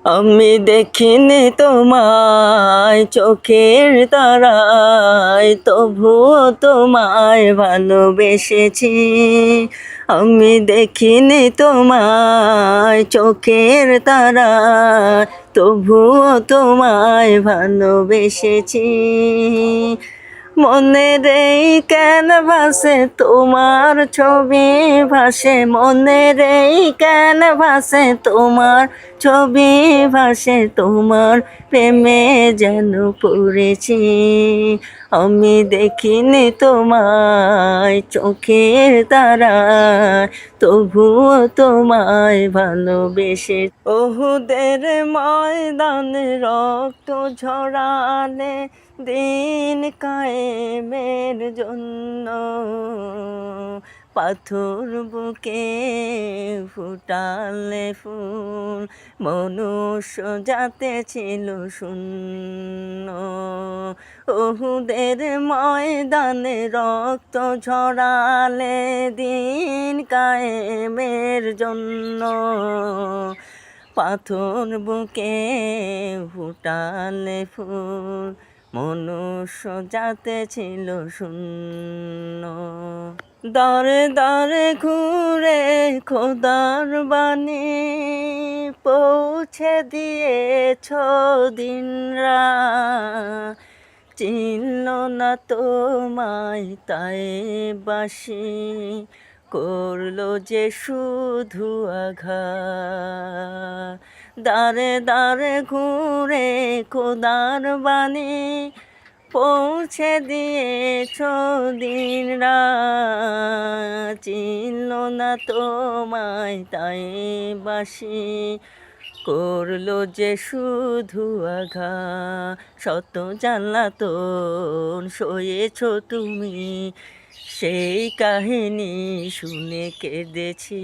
আমি দেখিনি তোমায় চোখের তারায়, তবুও তোমায় ভালোবেসেছি। আমি দেখিনি তোমায় চোখের তারায়, তবুও তোমায় ভালোবেসেছি। মনের এই ক্যানভাসে তোমার ছবি ভাসে, মনের এই ক্যানভাসে তোমার ছবি ভাসে, তোমার প্রেমে যেন পড়েছি। আমি দেখিনি তোমায় চোখের তারায়, তবুও তোমায় ভালোবেসে। ওহুদের ময়দানে রক্ত ঝরালে দিন কায়েমের জন্য, পাথর বুকে ফুটালে ফুল, মনুষ্য জাতে ছিল শূন্য। ওহুদের ময়দানে রক্ত ঝরালে দিন কায়েমের জন্য, পাথর বুকে ফুটালে ফুল, মনুষ্য জাতে ছিল শূন্য। দারে দারে ঘুরে খোদার বাণী পৌঁছে দিয়েছ দিনরা, চিনল না তোমায় তাই বাসি, করলো যে শুধু আঘাত। দারে দারে ঘুরে খোদার বাণী পৌঁছে দিয়েছ দিনরাত, চিনল না তোমায় তাই বাসি, করলো যে শুধু আঘাত। শত জ্বালাতন সয়েছ তুমি, সেই কাহিনী শুনে কেঁদেছি।